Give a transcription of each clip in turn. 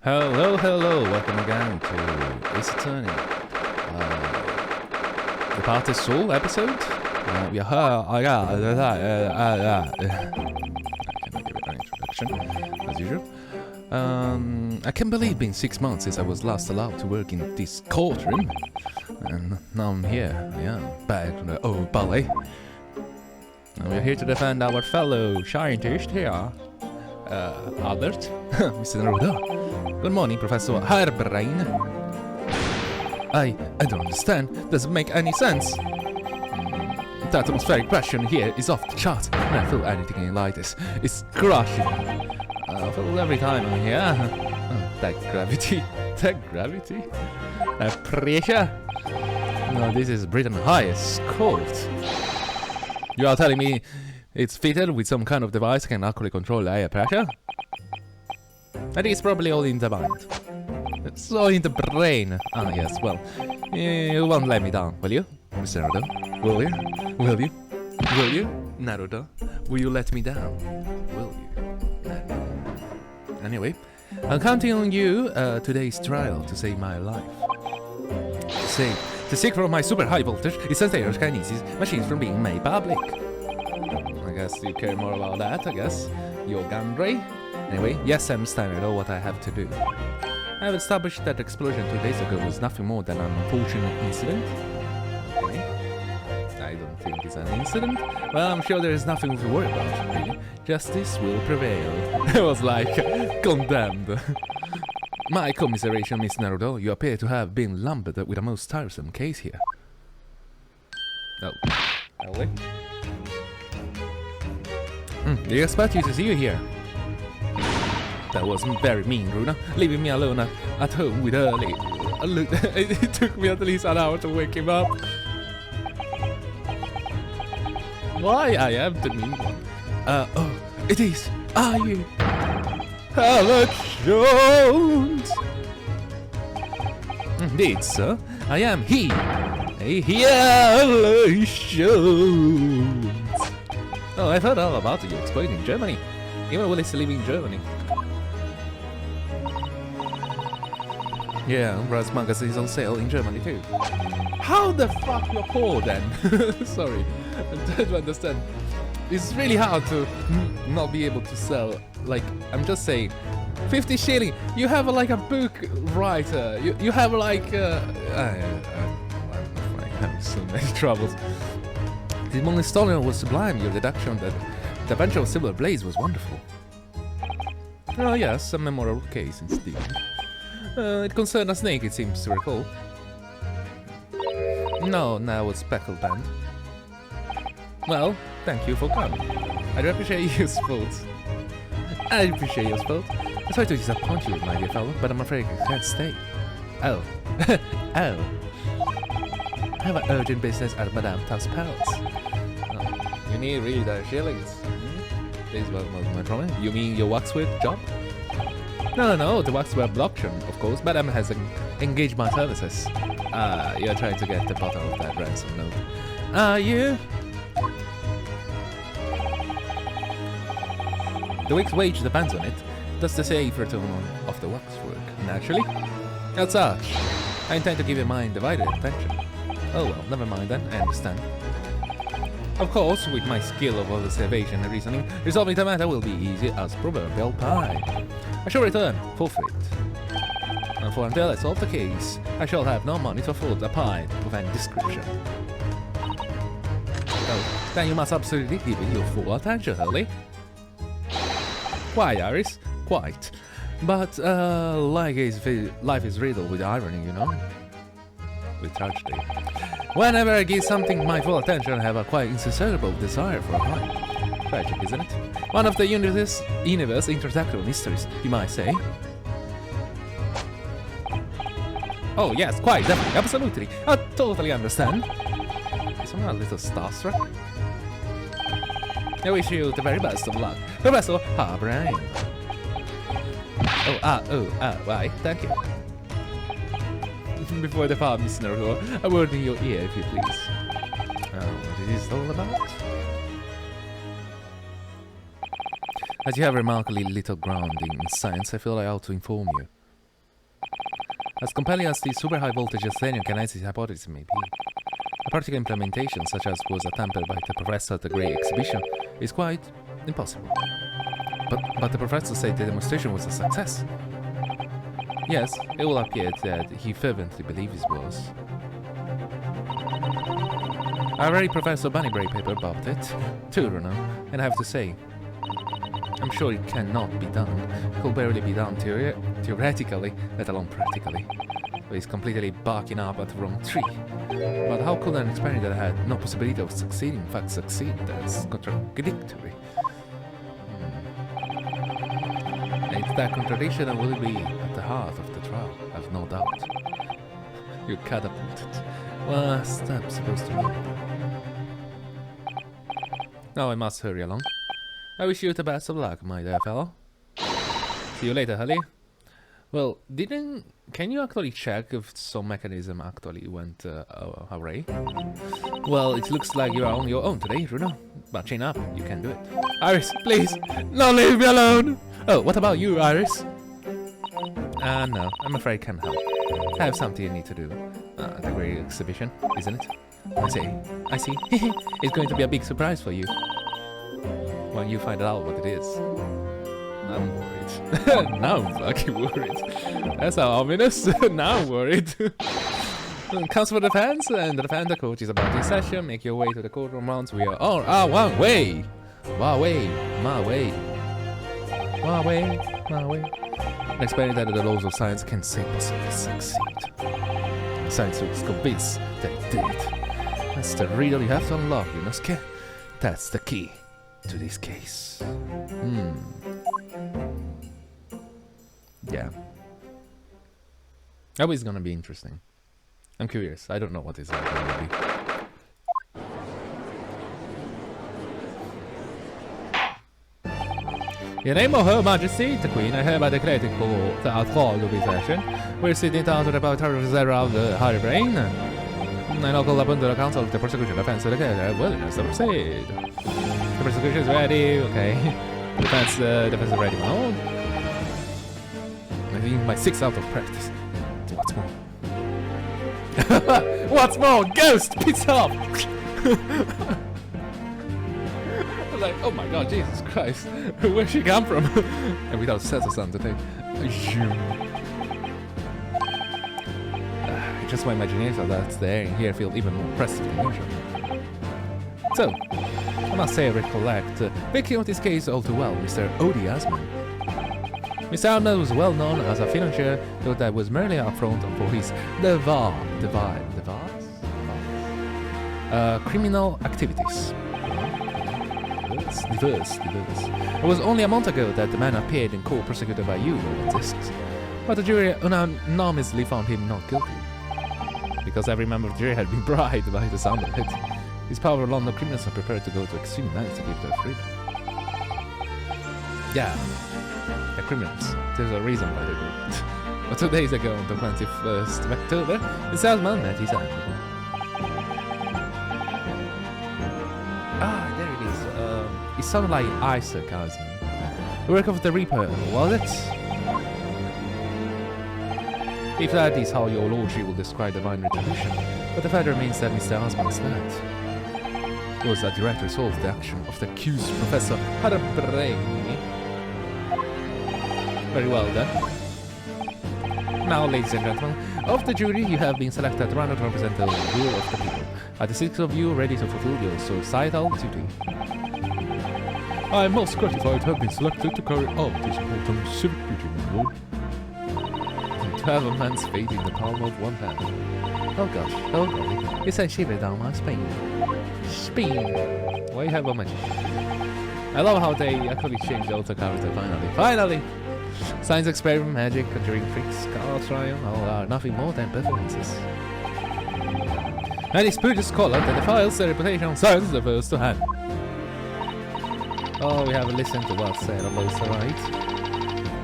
Hello, hello, welcome again to Ace Attorney. The Part is Soul episode. We are I cannot give it an introduction, as usual. I can't believe it's been 6 months since I was last allowed to work in this courtroom. And now I'm here, back to the old ballet. And we're here to defend our fellow scientist here, Albert, Mr. Naruhodo. Good morning, Professor Hairbrain. I don't understand. Doesn't make any sense. The atmospheric pressure here is off the chart. When I feel anything like this, it's crushing. I feel every time I'm here. That gravity. That gravity. That pressure. No, this is Britain's highest court. You are telling me it's fitted with some kind of device that can accurately control the air pressure? I think it's probably all in the mind. It's all in the brain. Ah, yes, well, you won't let me down, will you, Mr. Naruto? Will you? Will you? Will you? Naruto, will you let me down? Will you? Naruto. Anyway, I'm counting on you today's trial to save my life. To seek from my super high voltage instantaneous kinesis machines from being made public. I guess you care more about that, I guess. Your Gandray. Anyway, yes, I understand. I know what I have to do. I have established that the explosion 2 days ago was nothing more than an unfortunate incident. Okay. I don't think it's an incident. Well, I'm sure there is nothing to worry about, really. Justice will prevail. I was like, condemned. My commiseration, Miss Naruto. You appear to have been lumped with a most tiresome case here. Oh. Ellie? They expect you to see you here. That was very mean, Runa. Leaving me alone at home with Early. It took me at least an hour to wake him up. Why I am the mean one? Oh, it is. Are you? Alex Jones! Indeed, sir. I am he. Alex Jones. Oh, I've heard all about you exploiting in Germany. Even Will is living in Germany. Yeah, Brad's magazine is on sale in Germany too. How the fuck you're poor then? Sorry, I'm trying to understand. It's really hard to not be able to sell. Like, I'm just saying, 50 shilling. You have like a book writer. You have like I'm having so many troubles. The Demon Stolen was sublime. Your deduction that the adventure of Silver Blaze was wonderful. Oh yes, a memorable case indeed. It concerned a snake, it seems to recall. No, now it's Speckled Band. Well, thank you for coming. I do appreciate your support. I appreciate your support. I'm sorry to disappoint you, my dear fellow, but I'm afraid I can't stay. Oh. Oh. I have an urgent business at Madame Tao's palace. Oh. You need really the shillings. This was my problem. You mean your waxwork job? No, the waxwork blockchain, of course. Madame has engaged my services. You're trying to get the bottom of that ransom note. Are you? The week's wage depends on it. Does the safe return of the waxwork, naturally? As such, I intend to give you my divided attention. Oh well, never mind then, I understand. Of course, with my skill of observation and reasoning, resolving the matter will be easy as proverbial pie. I shall return, forfeit. And for until I solve the case, I shall have no money to afford a pie of any description. Oh, then you must absolutely give it your full attention, Hurley. Why, Iris? Quite. But, life is riddled with irony, you know? With tragedy. Whenever I give something my full attention, I have a quite insatiable desire for a pie. Tragic, isn't it? One of the universe's introductory mysteries, you might say. Oh yes, quite, definitely, absolutely. I totally understand. Is someone a little starstruck? I wish you the very best of luck. Professor Hairbrain. Why? Thank you. Before the farm, Mr. Naruhodo, a word in your ear, if you please. What is this all about? As you have remarkably little grounding in science, I feel I ought to inform you. As compelling as the super high voltage Athenian kinesis hypothesis may be, a practical implementation such as was attempted by the professor at the Great Exhibition is quite impossible. But the professor said the demonstration was a success. Yes, it will appear that he fervently believed his was. I read Professor Bunnybrae paper about it, too, Runo, and I have to say, I'm sure it cannot be done. It could barely be done theoretically, let alone practically. But he's completely barking up at the wrong tree. But how could an experiment that had no possibility of succeeding in fact succeed? That's contradictory. And it's that contradiction that will be at the heart of the trial, I have no doubt. You catapulted. What's that supposed to mean? Now I must hurry along. I wish you the best of luck, my dear fellow. See you later, Hully. Well, can you actually check if some mechanism actually went awry? Well, it looks like you are on your own today, Runo. But chain up, you can do it. Iris, please, don't leave me alone! Oh, what about you, Iris? No, I'm afraid I can't help. I have something I need to do. The Great Exhibition, isn't it? I see. It's going to be a big surprise for you. When you find out what it is. I'm worried. Now I'm fucking worried. That's how ominous. Now I'm worried. Comes for the fans, and the defender coach is about to session. Make your way to the courtroom rounds. We are on one way. My way. An experiment that the laws of science can say possibly succeed. Science looks convinced that it did. That's the riddle you have to unlock, Ryunosuke. That's the key to this case. Yeah. That was gonna be interesting. I'm curious. I don't know what this is gonna be. In the name of Her Majesty, the Queen, I hereby declare the court at call to be session. We're sitting down to the power reserve of the higher brain. I now call upon the council of the prosecution defense to declare their willingness to proceed. The prosecution is ready, okay. Defense is ready now. I think my 6 out of practice. What's more? What's more? Ghost! Piss off! Like, oh my god, Jesus Christ. Where'd she come from? And without sense sound to take. Just my imagination that's there and here feel even more oppressive than usual. So, I must say I recollect victim of this case all too well, Mr. Odie Asman. Mr. Arnold was well known as a financier, though that was merely a front for his criminal activities. Diverse. It was only a month ago that the man appeared in court prosecuted by you, but the jury unanimously found him not guilty. Because every member of the jury had been bribed by the sound of it. His power London criminals are prepared to go to extreme lengths to give their freedom. Yeah, the criminals. There's a reason why they do it. But 2 days ago, on the 21st of October, the salesman met his end. There it is. It sounded like Isaac Asman. The work of the Reaper, was it? If that is how your lordship will describe divine retribution, but the fact remains that Mr. Asman's death was a direct result of the action of the accused Professor Harbrain. Very well then. Now, ladies and gentlemen, of the jury, you have been selected at random to represent the will of the people. Are the 6 of you ready to fulfill your societal duty? I am most gratified to have been selected to carry out this important civic duty, my lord. To have a man's fate in the palm of one hand. Oh gosh, oh golly, it's a shiver down my spine. Why you have a magic? I love how they actually changed the auto character finally. Science experiment, magic, conjuring tricks, card trial, all are nothing more than performances. And it's pretty scholar that defiles the reputation of science the first to hand. Oh, we have listened to what's said about the right.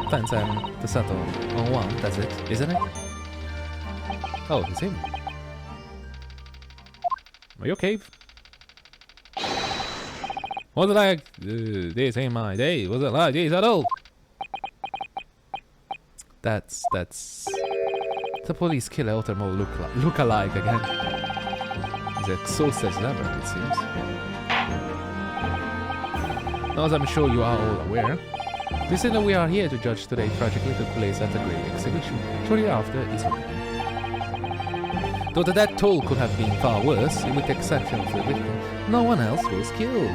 Fans and to settle on one, that's it, isn't it? Oh, it's him. Are you okay? Wasn't like this ain't my day, wasn't like this at all. That's The police killer Ottermore look-alike again. He's exhausted as ever, it seems. Now, as I'm sure you are all aware, this is that we are here to judge today tragically took place at the great exhibition. Shortly after is over. Though the death toll could have been far worse, with the exception of the victim, no one else was killed.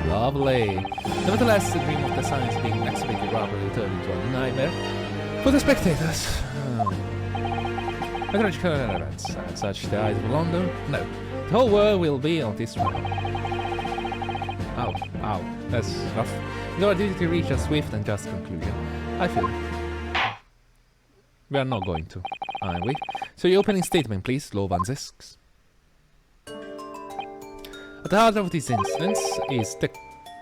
Lovely. Nevertheless, the dream of the science being exhibited rapidly turned into a nightmare for the spectators. A tragical events and such the eyes of London. No, the whole world will be on this road. Ow, ow, that's rough. In order to reach a swift and just conclusion, I feel we are not going to, are we? So your opening statement, please, Lord Van Zisks. At the heart of this instance is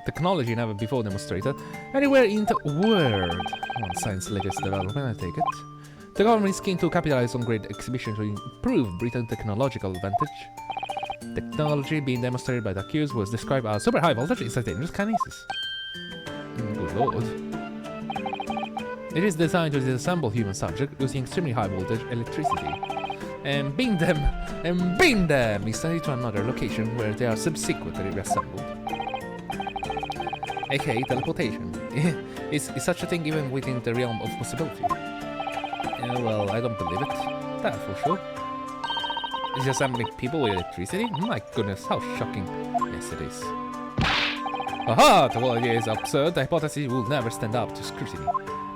technology never before demonstrated anywhere in the world. One science's latest development, I take it. The government is keen to capitalize on great exhibition to improve Britain's technological advantage. Technology being demonstrated by the accused was described as super high voltage instantaneous kinesis. Good lord. It is designed to disassemble human subject using extremely high voltage electricity and beam them instantly to another location where they are subsequently reassembled. aka teleportation. Is such a thing even within the realm of possibility? Well, I don't believe it. That for sure. Is assembling people with electricity? My goodness, how shocking. Yes, it is. Aha! The world is absurd. The hypothesis will never stand up to scrutiny.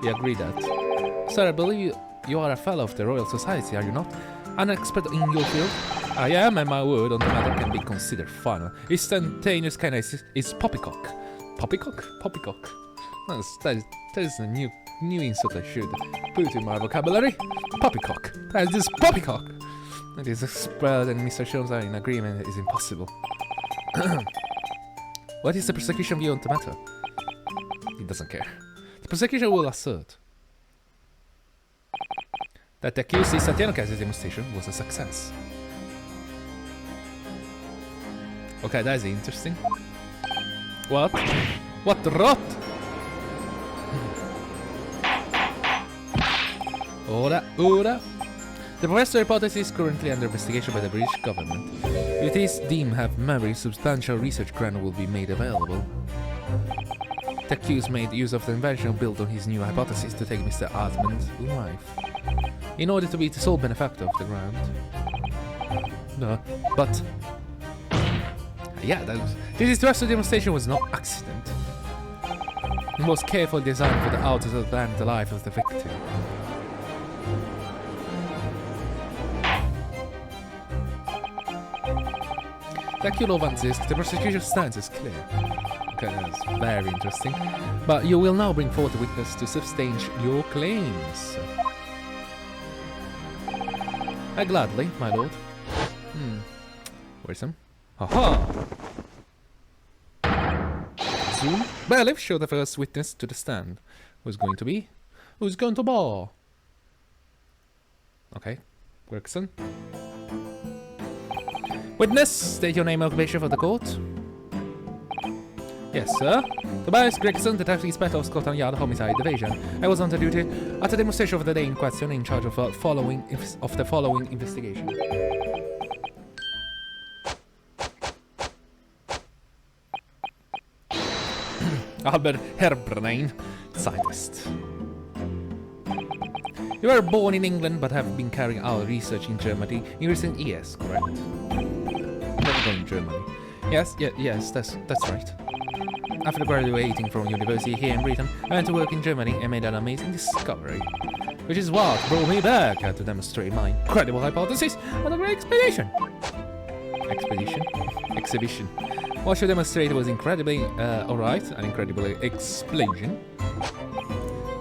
We agree that. Sir, I believe you are a fellow of the Royal Society, are you not? An expert in your field? I am, and my word on the matter can be considered final. Instantaneous kinesis is poppycock. Poppycock? Poppycock. That is a new insult I should put in my vocabulary. Poppycock. That is just poppycock. It is spread and Mr. Jones are in agreement it is impossible. What is the prosecution view on the matter? He doesn't care. The prosecution will assert that the accused instantaneous demonstration was a success. Okay, that is interesting. What? What rot? Ora, ora. The professor hypothesis is currently under investigation by the British government. If it is deemed have merit, substantial research grant will be made available. The accused made use of the invention built on his new hypothesis to take Mr. Altman's life, in order to be the sole benefactor of the grant. But yeah, this interesting demonstration was no accident. It was carefully designed for the authors of the life of the victim. Thank you, Lord Van Zisk. The prosecution's stance is clear. Okay, that's very interesting. But you will now bring forth a witness to substantiate your claims. Gladly, my lord. Where's him? Haha! Zoom. Bailiff, show the first witness to the stand. Who's going to be? Who's going to bar? Okay. Gregson. Witness, state your name and occupation for the court. Yes, sir. Tobias Gregson, Detective Inspector of Scotland Yard Homicide Division. I was on the duty at the demonstration of the day in question in charge of the following investigation. Albert Herbrane, scientist. You were born in England but have been carrying out research in Germany in recent years, correct? Never going to Germany. Yes, that's right. After graduating from university here in Britain, I went to work in Germany and made an amazing discovery. Which is what brought me back to demonstrate my incredible hypothesis on a great exhibition. Exhibition. What you demonstrated was incredibly alright, an incredible explosion.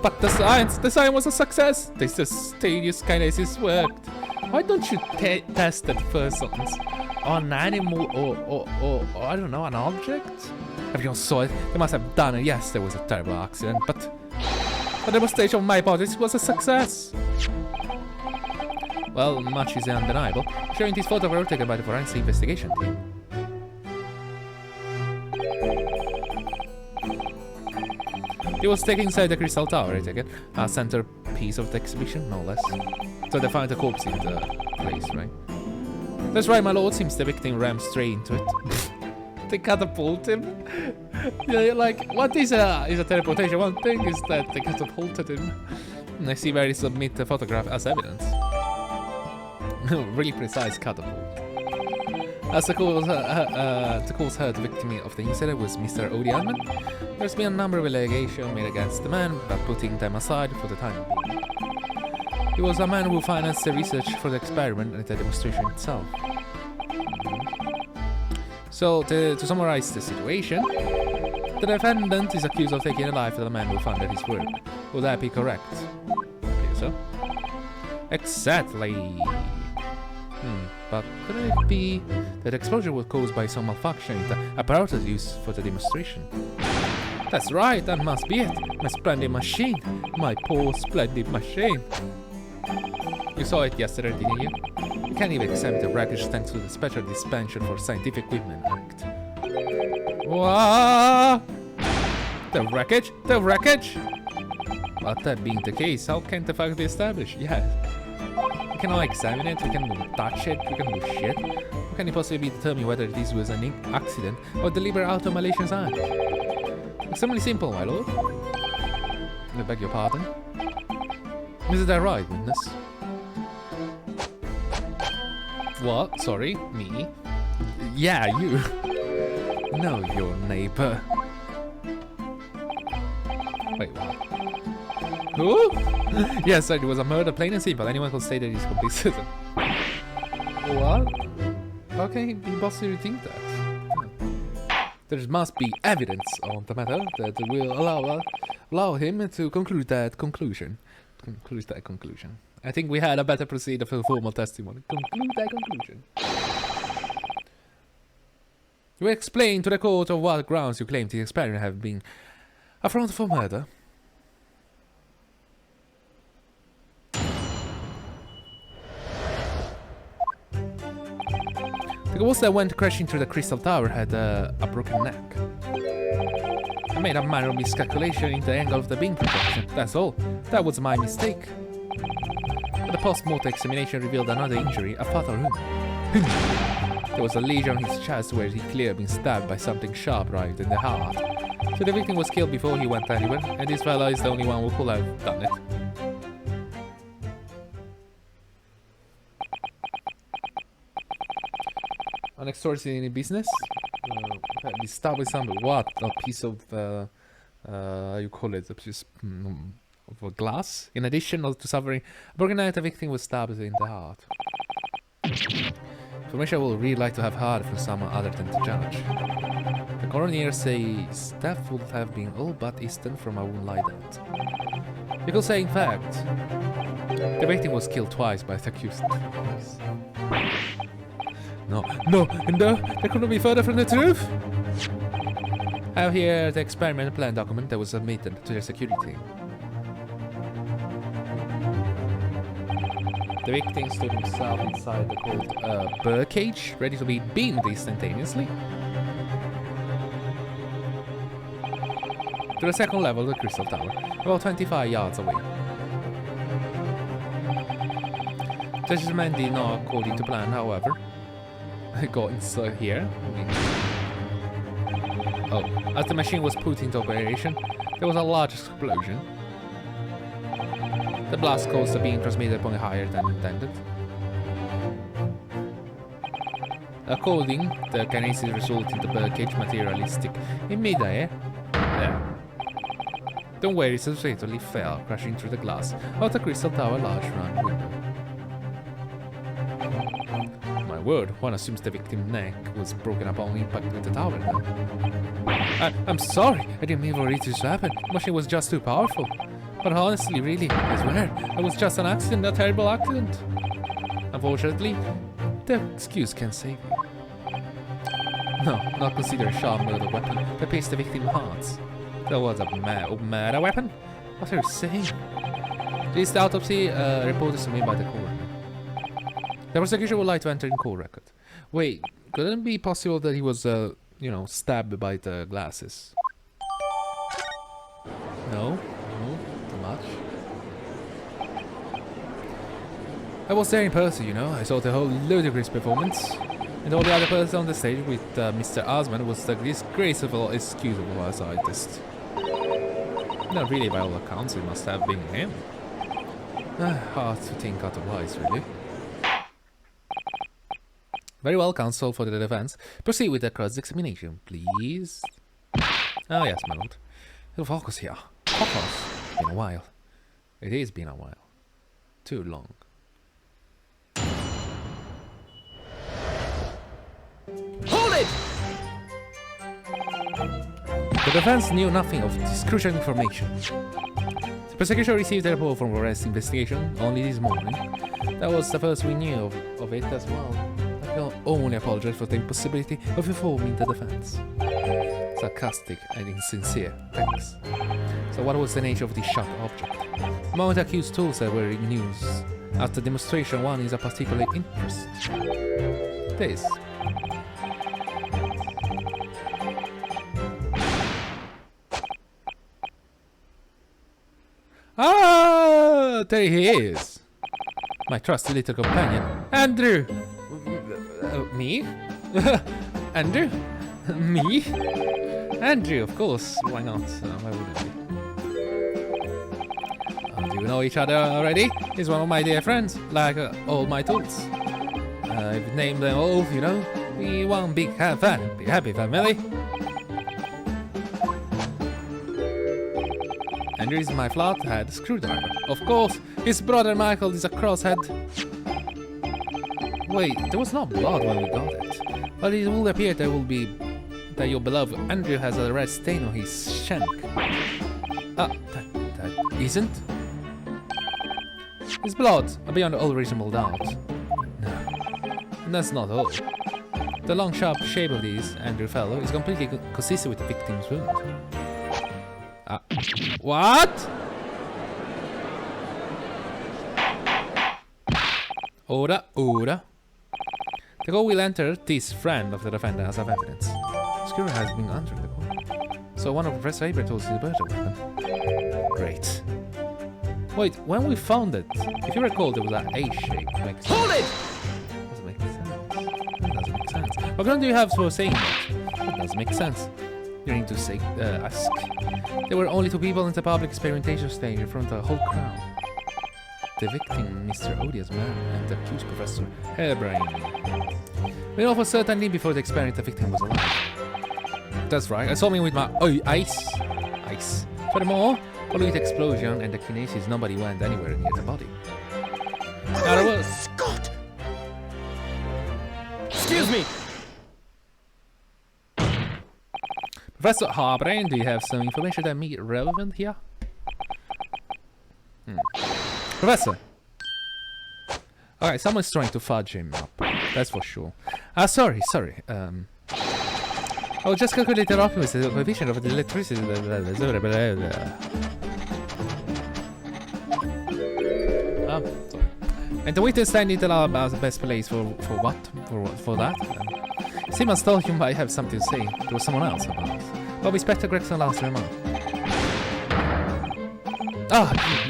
But the science was a success. This instantaneous kinesis worked. Why don't you test the persons on an animal or I don't know, an object? Everyone saw it. They must have done it. Yes, there was a terrible accident, but the demonstration of my hypothesis was a success. Well, much is undeniable. Showing this photograph taken by the forensic investigation team. It was taken inside the Crystal Tower, I take it. A centerpiece of the exhibition, no less. So they find the corpse in the place, right? That's right, my lord. Seems the victim rammed straight into it. They catapult him. Yeah, like, what is a teleportation? One thing is that they catapulted him. And I see where he submit the photograph as evidence. Really precise catapult. As the course heard, the victim of the incident was Mr. Odianman. There's been a number of allegations made against the man, but putting them aside for the time being. He was a man who financed the research for the experiment and the demonstration itself. So, to summarize the situation, the defendant is accused of taking the life of the man who funded his work. Would that be correct? I think so. Exactly. But could it be that explosion was caused by some malfunction in the apparatus used for the demonstration? That's right, that must be it. My splendid machine. My poor splendid machine. You saw it yesterday, didn't you? You can't even examine the wreckage thanks to the Special Dispensation for Scientific Equipment Act. What? The wreckage? The wreckage? But that being the case, how can the fact be established? Yeah. We cannot examine it, we can touch it, we can do shit. How can it possibly determine whether this was an accident or deliberate auto malicious act? Extremely simple, my lord. I beg your pardon. Is that right, witness? What? Sorry? Me? Yeah, you. No, your neighbor. Wait, what? Who? Yes, it was a murder, plain and simple. Anyone could say that he's complicit. What? How can he possibly think that? There must be evidence on the matter that will allow him to conclude that conclusion. I think we had a better procedure for formal testimony. Conclude that conclusion. You explain to the court on what grounds you claim the experiment have been affronted for murder. The ghost that went crashing through the crystal tower had a broken neck. I made a minor miscalculation in the angle of the beam projection, that's all. That was my mistake. But the post-mortem examination revealed another injury, a fatal wound. There was a lesion on his chest where he clearly been stabbed by something sharp right in the heart. So the victim was killed before he went anywhere, and this fella is the only one who could have done it. An extraordinary business? We start with some what? A piece of you call it? A piece of a glass. In addition to suffering a broken neck, the victim was stabbed in the heart. Information I would really like to have heard from someone other than the judge. The coroner says death would have been all but instant from a wound like that. You could say, in fact, the victim was killed twice by the accused. No, that couldn't be further from the truth. I have here the experiment plan document that was submitted to the security team. The victim stood himself inside the cold bird cage, ready to be beamed instantaneously. To the second level of the crystal tower, about 25 yards away. Judge's man did not according to plan, however. I got inside here. Oh, as the machine was put into operation, there was a large explosion. The blast caused the beam transmitted upon higher than intended. According, the kinesis resulted in the birdcage materialistic in mid-air. There. Don't worry, it successfully fell, crashing through the glass of the crystal tower large round window. My word, one assumes the victim's neck was broken upon impact with the tower then. I'm sorry, I didn't mean for it to happen. The machine was just too powerful. But honestly, really, I swear, it was just an accident, a terrible accident. Unfortunately, the excuse can't save you. No, not consider a sharp murder weapon that pierced the victim's hearts. That was a murder weapon? What are you saying? This is the autopsy report is made by the coroner. The prosecution would like to enter in court record. Wait, couldn't it be possible that he was, stabbed by the glasses? No, too much. I was there in person, you know. I saw the whole ludicrous performance. And all the other person on the stage with Mr. Osman was the disgraceful, excusable scientist. Not really, by all accounts, it must have been him. Hard to think otherwise, really. Very well, counsel for the defense. Proceed with the cross-examination, please. Oh yes, my lord. Little focus here. Focus. Been a while. It has been a while. Too long. Hold it! The defense knew nothing of this crucial information. The prosecution received a report from arrest investigation only this morning. That was the first we knew of it as well. I can only apologize for the impossibility of informing the defense. Sarcastic and insincere, thanks. So what was the nature of this sharp object? Among the accused tools that were in news, after demonstration one is a particular interest. This. Ah, there he is. My trusty little companion, Andrew. Me? Andrew? Me? Andrew, of course. Why not? Why wouldn't we? Do you know each other already? He's one of my dear friends, like all my tools. I've named them all, you know. We one big happy family. Andrew is my flathead screwdriver. Of course, his brother Michael is a crosshead. Wait, there was no blood when we got it. But it will appear that your beloved Andrew has a red stain on his shank. That isn't? His blood, beyond all reasonable doubt. No, and that's not all. The long sharp shape of this Andrew fellow is completely consistent with the victim's wound. What? Ora. The court will enter this friend of the defendant as of evidence. Screw has been entered the court. So one of Professor Abrams is the murder weapon. Great. Wait, when we found it, if you recall, there was an A shape. Hold it! Doesn't make sense. That doesn't make sense. What ground do you have for saying that? That doesn't make sense. You need to say, ask. There were only two people in the public experimentation stage in front of the whole crowd. The victim, Mr. Odious Man, and the accused Professor Hairbrain. We know for certainly before the experiment the victim was alive. That's right, I saw him with my eyes. Furthermore, following the explosion and the kinesis, nobody went anywhere near the body. Now there was... Scott! Excuse me! Professor Hairbrain, do you have some information that may be relevant here? Professor! Alright, someone's trying to fudge him up. That's for sure. Sorry. I will just calculate the optimism, the coefficient of the electricity. Sorry. And the witness standing in the lab as the best place for what? For that? Simmons thought you might have something to say. There was someone else about it. But Inspector Gregson last remark.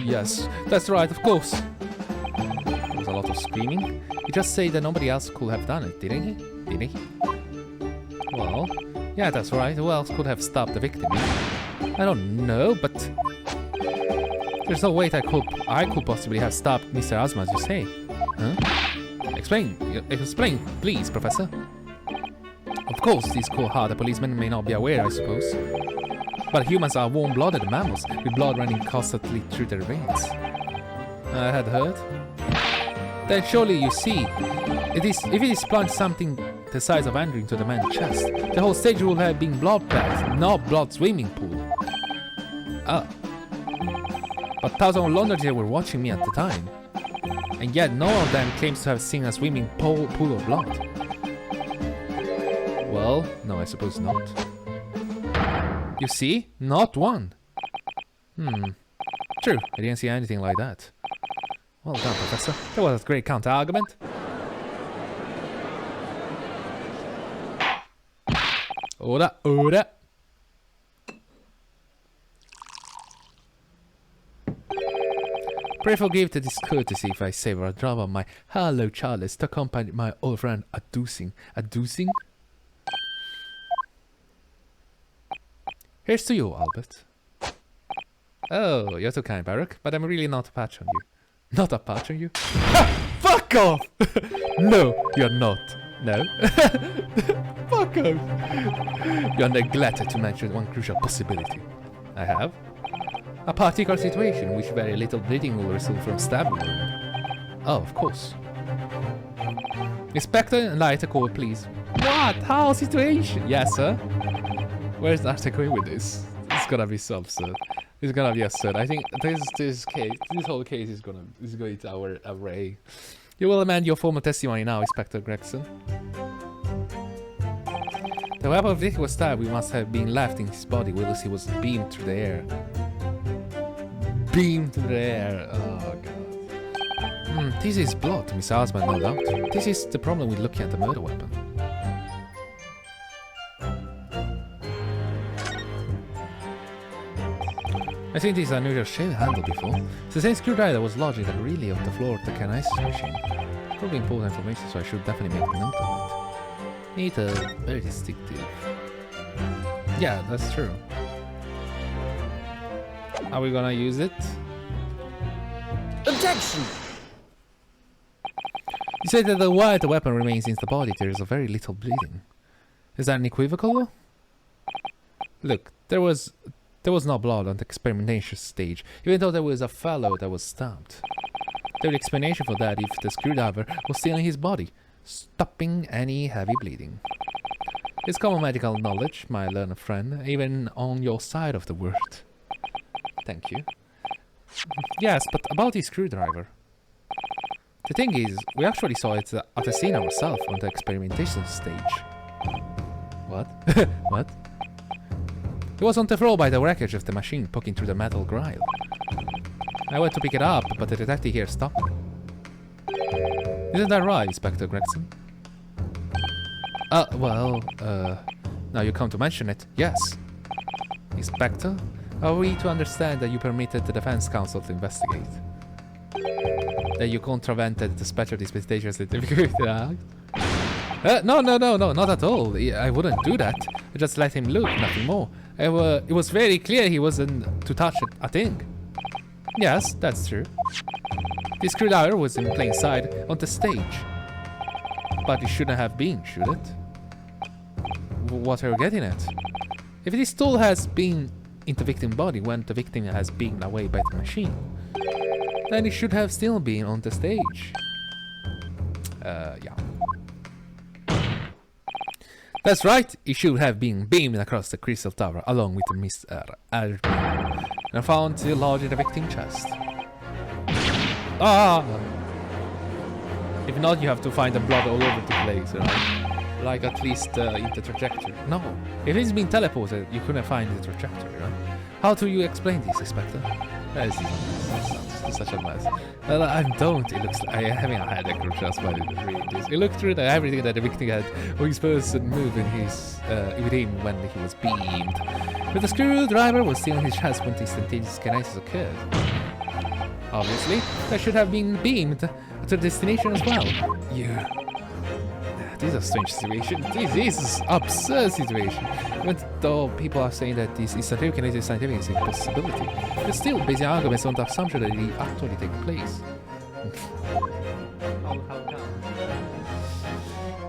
Yes, that's right, of course. There was a lot of screaming. He just said that nobody else could have done it, didn't he? Well, yeah, that's right. Who else could have stopped the victim? I don't know, but there's no way that I could possibly have stopped Mr. Osman, as you say. Huh? Explain, please, Professor. Of course, these cold-hearted policemen may not be aware, I suppose. But humans are warm-blooded mammals, with blood running constantly through their veins. I had heard. Then surely you see, if it is plunged something the size of Andrew into the man's chest, the whole stage will have been blood-bath, not blood swimming pool. But thousands of Londoners were watching me at the time, and yet no one of them claims to have seen a swimming pool of blood. Well, no, I suppose not. You see? Not one. True, I didn't see anything like that. Well done, Professor. That was a great counter-argument. Ora. Pray forgive the discourtesy if I savor a drop of my hello chalice to accompany my old friend a dosing. A dosing? Here's to you, Albert. Oh, you're too kind, Baruch, but I'm really not a patch on you. Not a patch on you? Ha! Fuck off! No, you're not. No? Fuck off! You are neglected to mention one crucial possibility. I have? A particular situation in which very little bleeding will result from stabbing. Oh, of course. Inspector, light a call, please. What? How situation? Yes, sir? Where's Arthur going with this? It's gonna be so absurd. It's gonna be absurd. I think this whole case is going to our array. You will amend your formal testimony now, Inspector Gregson. The weapon of Dick was stabbed. We must have been left in his body whilst he was beamed through the air. Beamed through the air. Oh god. This is blood, Mr. Osman, no doubt. This is the problem with looking at the murder weapon. I've seen this unusual shaped handle before. It's the same screwdriver that was lodged in the relay of the floor of the kinesis machine. Probably important information, so I should definitely make a note of it. Need a very distinctive. Yeah, that's true. Are we gonna use it? Objection! You say that while the weapon remains in the body, there is a very little bleeding. Is that unequivocal? Look, there was no blood on the experimentation stage, even though there was a fellow that was stabbed. There's explanation for that if the screwdriver was still in his body, stopping any heavy bleeding. It's common medical knowledge, my learned friend, even on your side of the word. Thank you. Yes, but about the screwdriver. The thing is, we actually saw it at the scene ourselves on the experimentation stage. What? What? It was on the floor by the wreckage of the machine, poking through the metal grille. I went to pick it up, but the detective here stopped me. Isn't that right, Inspector Gregson? Now you come to mention it, yes. Inspector, are we to understand that you permitted the defense counsel to investigate? That you contravened the special dispensation certificate? No, not at all. I wouldn't do that. I just let him look, nothing more. It was very clear he wasn't to touch a thing. Yes, that's true. The screwdriver was in plain sight on the stage. But it shouldn't have been, should it? What are you getting at? If this tool has been in the victim's body when the victim has been away by the machine, then it should have still been on the stage. Yeah. That's right, it should have been beamed across the crystal tower along with Mr. Alvin and found to lodge in the victim's chest. Ah! If not, you have to find the blood all over the place, right? Like at least in the trajectory. No, if it's been teleported, you couldn't find the trajectory, right? How do you explain this, Inspector? This is such a mess. Well, I don't. It looks like I'm having a headache just by reading this. It looked through everything that the victim had or his person moved in his with him when he was beamed. But the screwdriver was still in his chest when the instantaneous kinesis occurred. Obviously, that should have been beamed to the destination as well. Yeah. This is a strange situation. This is an absurd situation. Even though people are saying that this instantaneous scientific is a possibility, but still basing arguments on the assumption that it actually takes place.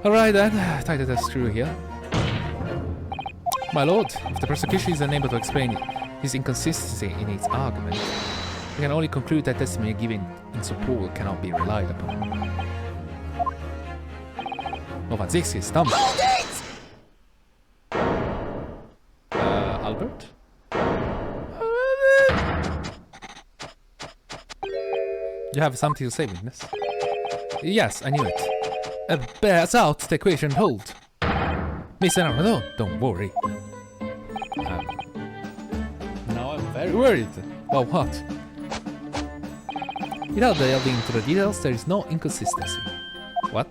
Alright then, tighten the screw here. My lord, if the prosecution is unable to explain his inconsistency in its argument, we can only conclude that testimony given in support cannot be relied upon. Novanzixi is dumb. Albert? You have something to say, witness? Yes, I knew it. Bears out the equation hold. Mr. Naruhodo, don't worry. Now I'm very worried. Well, what? Without delving into the details, there is no inconsistency. What?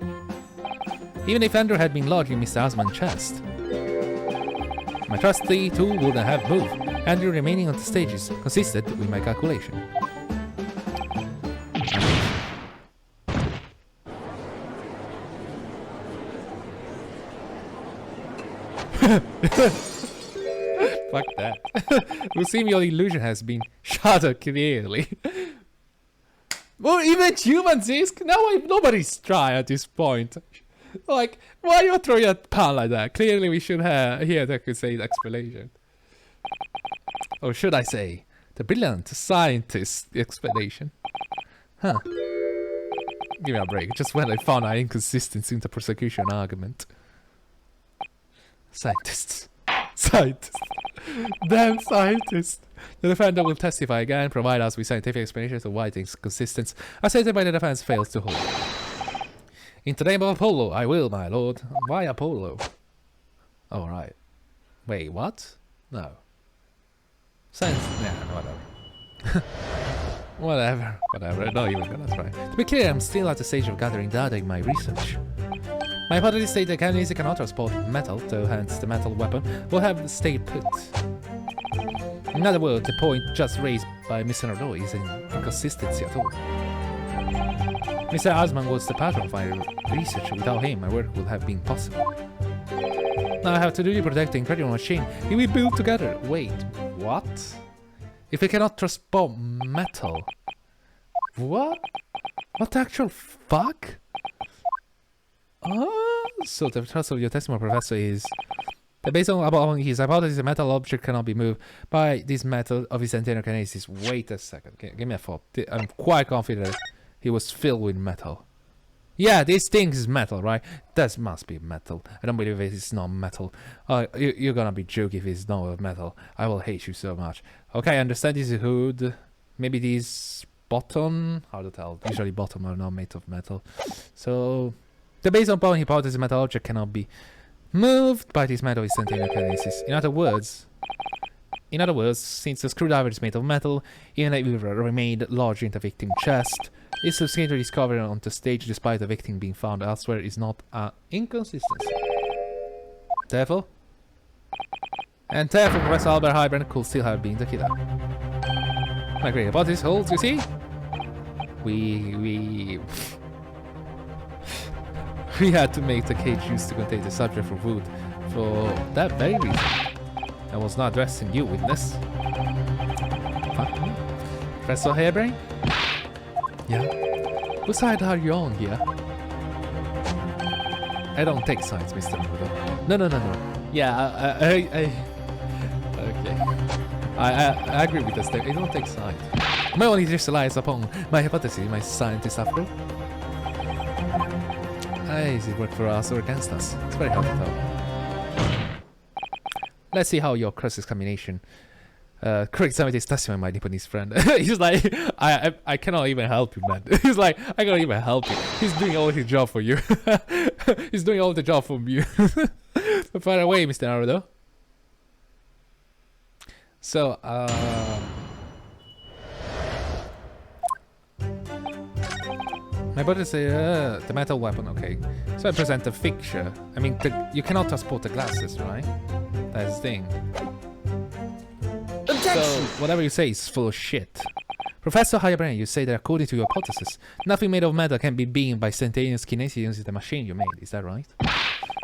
Even if Andrew had been lodged in Mr. Osman's chest, my trusty tool wouldn't have moved. Andrew remaining on the stages consisted with my calculation. Fuck that. Will seem your illusion has been shattered clearly. Well, even humans is now. Nobody's trying at this point. Like, why are you throwing a pun like that? Clearly, we should hear the accused explanation. Or should I say, the brilliant scientist explanation? Huh. Give me a break. Just when I found an inconsistency in the prosecution argument. Scientists. Scientists. Damn scientists. The defendant will testify again, provide us with scientific explanations of why the inconsistency asserted by the defense fails to hold. In the name of Apollo, I will, my lord. Why Apollo? Oh, right. Wait, what? No. Science. Yeah, whatever. Whatever. Not even gonna try. To be clear, I'm still at the stage of gathering data in my research. My hypothesis states that kinesis cannot transport metal, so hence the metal weapon will have stayed put. In other words, the point just raised by Mr. Naruhodo is an inconsistency at all. Mr. Asman was the patron of my research. Without him, my work would have been possible. Now I have to really protect the incredible machine we built together. Wait, what? If we cannot transport metal? What? What the actual fuck? So the thrust of your testimony, Professor, is that based on his hypothesis, a metal object cannot be moved by this method of instantaneous kinesis. Wait a second. Give me a thought. I'm quite confident he was filled with metal. Yeah, this thing is metal, right? That must be metal. I don't believe it's not metal. You're gonna be joking if it's not metal. I will hate you so much. Okay, I understand this is hood. Maybe this bottom. Hard to tell. Usually bottom are not made of metal. So the based upon hypothesis, metal object cannot be moved by this method of instantaneous kinesis. In other words, since the screwdriver is made of metal, even if it remained lodged in the victim's chest, its subsequent discovery on the stage despite the victim being found elsewhere is not an inconsistency. Therefore, Professor Albert Hybern could still have been the killer. My great hypothesis holds, you see? We had to make the cage used to contain the subject for food for that very reason. I was not addressing you, witness. Fuck me. Professor Hairbrain? Yeah? Whose side are you on here? I don't take sides, Mr. Naruhodo. No. Yeah, okay. I agree with the statement. I don't take sides. My only just relies upon my hypothesis, my scientist after all. Is it work for us or against us? It's very hard to tell. Let's see how your cross-examination correct some of his testimony, my Nipponese friend. He's like, I cannot even help you, man. He's like, I cannot even help you. He's doing all his job for you. He's doing all the job for you. But far away, Mr. Naruhodo. So, my brother said the metal weapon, okay. So I present a picture. I mean, you cannot transport the glasses, right? That's the thing. Objection! So, whatever you say is full of shit. Professor Hayabrain, you say that according to your hypothesis, nothing made of metal can be beamed by instantaneous kinesis using the machine you made. Is that right?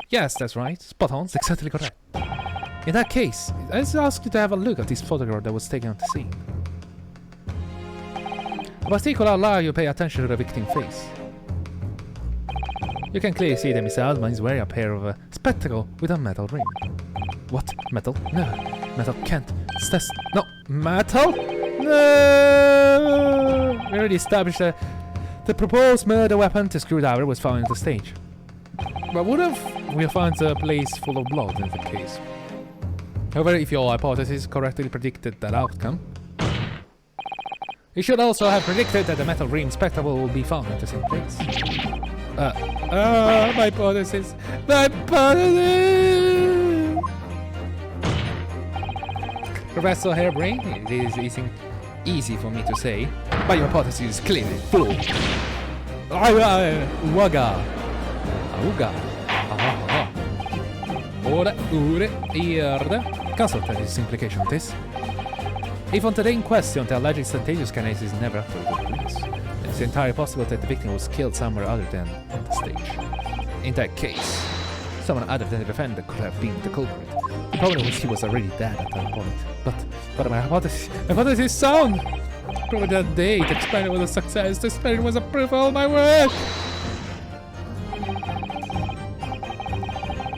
Yes, that's right. Spot on. It's exactly correct. In that case, I just ask you to have a look at this photograph that was taken on the scene. In particular, allow you to pay attention to the victim's face. You can clearly see that Mr. Altman is wearing a pair of spectacles with a metal ring. What? Metal? No. Metal can't. No. Metal? No! We already established that the proposed murder weapon, the screwdriver, was found at the stage. But what if we find a place full of blood in the case? However, if your hypothesis correctly predicted that outcome, you should also have predicted that the metal ring spectacle will be found at the same place. My hypothesis! My hypothesis! Professor Hairbrain, it is easy for me to say, but your hypothesis is clearly full. Waga! Auga! Ora, ure, ierde. Consult this implication of this. If on the day in question the alleged instantaneous kinesis never actually took place, it's entirely possible that the victim was killed somewhere other than on the stage. In that case, someone other than the defender could have been the culprit. The problem was he was already dead at that point. But my hypothesis is sound! Probably that day, the experiment was a success. The experiment was a proof of all my work!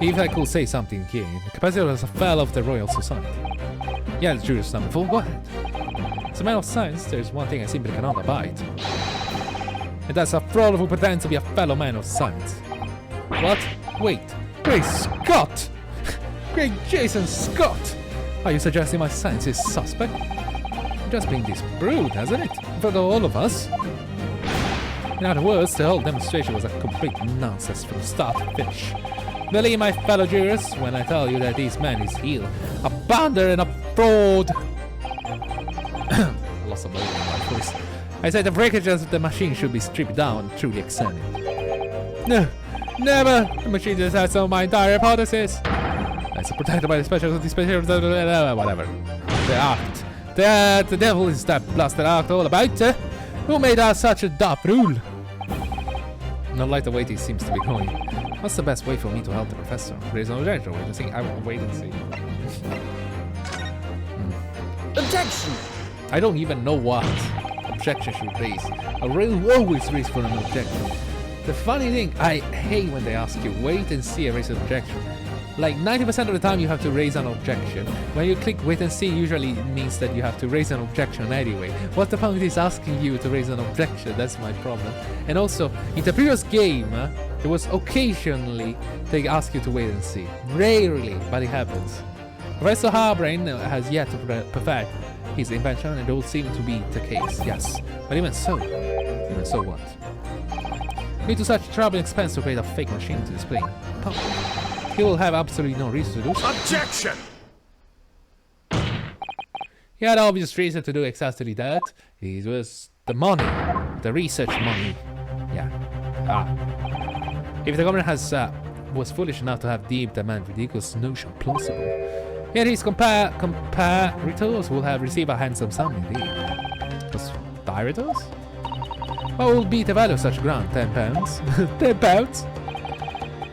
If I could say something here, the capacitor was a fellow of the Royal Society. Yeah, the jury's number 4, go ahead. As a man of science, there's one thing I simply cannot abide. And that's a fraud who pretends to be a fellow man of science. What? Wait. Great Scott! Great Jason Scott! Are you suggesting my science is suspect? Just being disproved, hasn't it? In front of all of us? In other words, the whole demonstration was a complete nonsense from start to finish. Believe my fellow jurors when I tell you that this man is ill, a bounder and a fraud! I lost some volume in my voice. I said the breakages of the machine should be stripped down and truly examined. No, never! The machine just has on my entire hypothesis! I am protected by the special whatever. The act. The devil is that blasted act all about, Who made us such a daft rule? Not like the way this seems to be going. What's the best way for me to help the professor? Raise an objection, wait and see. I will wait and see. Objection! I don't even know what objection should raise. I will always raise for an objection. The funny thing, I hate when they ask you, wait and see, raise an objection. Like 90% of the time you have to raise an objection. When you click wait and see, usually it means that you have to raise an objection anyway. What the point is asking you to raise an objection? That's my problem. And also, in the previous game, there was occasionally they ask you to wait and see. Rarely, but it happens. Professor Harbrain has yet to perfect his invention, and it will seem to be the case, yes. But even so what? Lead to such trouble and expense to create a fake machine to display. He will have absolutely no reason to do so. Objection! He had obvious reason to do exactly that. It was the money. The research money. Yeah. If the government was foolish enough to have deemed the man's ridiculous notion plausible, yet his comparators will have received a handsome sum indeed. Comparators? What will be the value of such grant? 10 pounds? 10 pounds?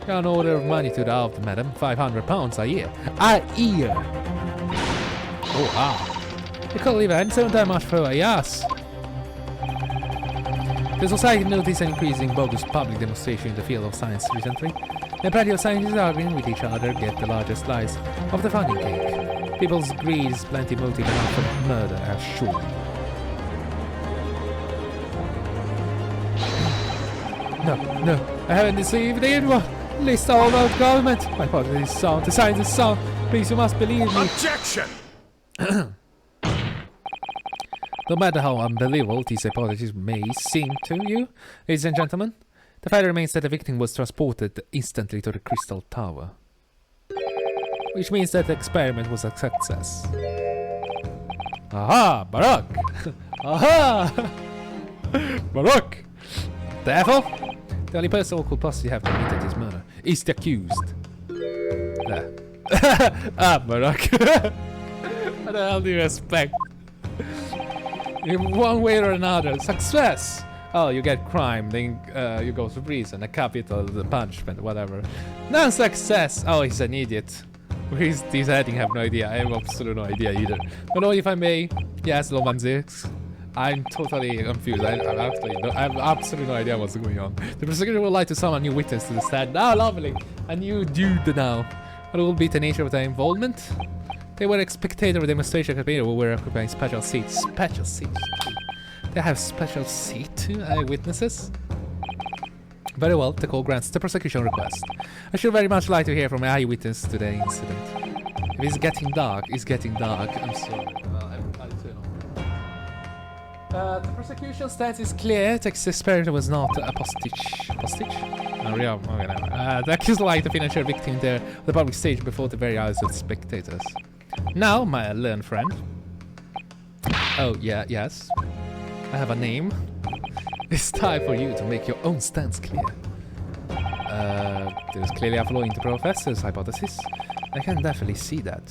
An order of money to the out, madam. £500 a year. A year! Oh, wow. You can't leave handsome that much for a yes. The society noticed an increasing bogus public demonstration in the field of science recently. And plenty of scientists arguing with each other get the largest slice of the funding cake. People's greed is plenty motive enough for murder, as sure. No, I haven't deceived anyone. List all about government. My hypothesis is sound. The science is sound. Please, you must believe me. Objection! No matter how unbelievable these hypotheses may seem to you, ladies and gentlemen, the fact remains that the victim was transported instantly to the Crystal Tower. Which means that the experiment was a success. Aha! Barak! Aha! Barak! Therefore, the only person who could possibly have committed this murder is the accused. There. Barak. What the hell do you expect? In one way or another, success! Oh, you get crime, then you go to prison, a capital, the punishment, whatever. Non-success! Oh, he's an idiot. Where is this heading? I have no idea. I have absolutely no idea either. But oh, if I may, yes, Loman 6. I'm totally confused. I have absolutely no idea what's going on. The prosecutor would like to summon a new witness to the stand. Oh, lovely! A new dude now. What will be the nature of their involvement? They were a spectator of a demonstration campaign who were occupying special seats. Special seats? They have special seat to eyewitnesses? Very well, the court grants the prosecution request. I should very much like to hear from an eyewitness to the incident. If it's getting dark, it's getting dark. I'm sorry. I'll turn on. The prosecution stance is clear. The experiment was not a postage. Postage? No, real. Okay, no. The accused like the financial victim there on the public stage before the very eyes of the spectators. Now, my learned friend. Oh, yeah, yes. I have a name. It's time for you to make your own stance clear. There's clearly a flaw in the professor's hypothesis. I can definitely see that.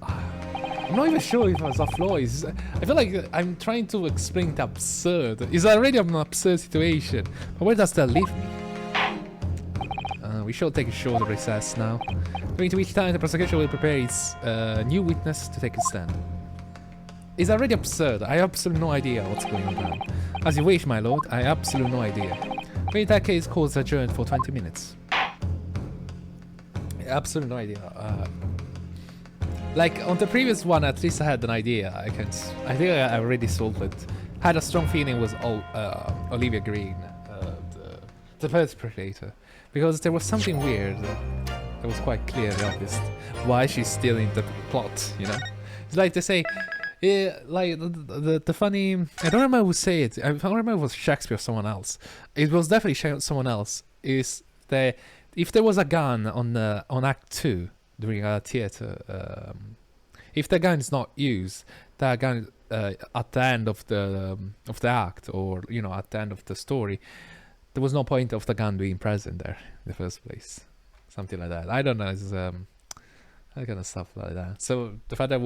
I'm not even sure if it's a flaw. I feel like I'm trying to explain the absurd. It's already an absurd situation. But where does that leave me? we should take a short recess now, during which time the prosecution will prepare its new witness to take his stand. It's already absurd. I have absolutely no idea what's going on now. As you wish, my lord, I have absolutely no idea. But in that case, court is adjourned for 20 minutes. Absolutely no idea. Like on the previous one, at least I had an idea. I think I already solved it. Had a strong feeling it was Olivia Green, the perpetrator, because there was something weird that was quite clearly obvious why she's still in the plot. You know, it's like they say. Yeah, like the funny. I don't remember who said it. I don't remember if it was Shakespeare or someone else. It was definitely someone else. Is that if there was a gun on Act 2 during a theater, if the gun is not used, that gun at the end of the act, or you know, at the end of the story, there was no point of the gun being present there in the first place. Something like that. I don't know. It's that kind of stuff like that. So the fact that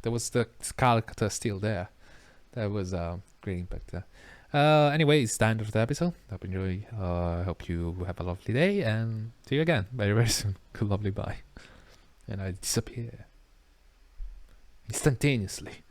there was the character still there. That was a great impact there. Anyway, it's the end of the episode. Hope you enjoy. I hope you have a lovely day, and see you again very, very soon. Good lovely bye. And I disappear instantaneously.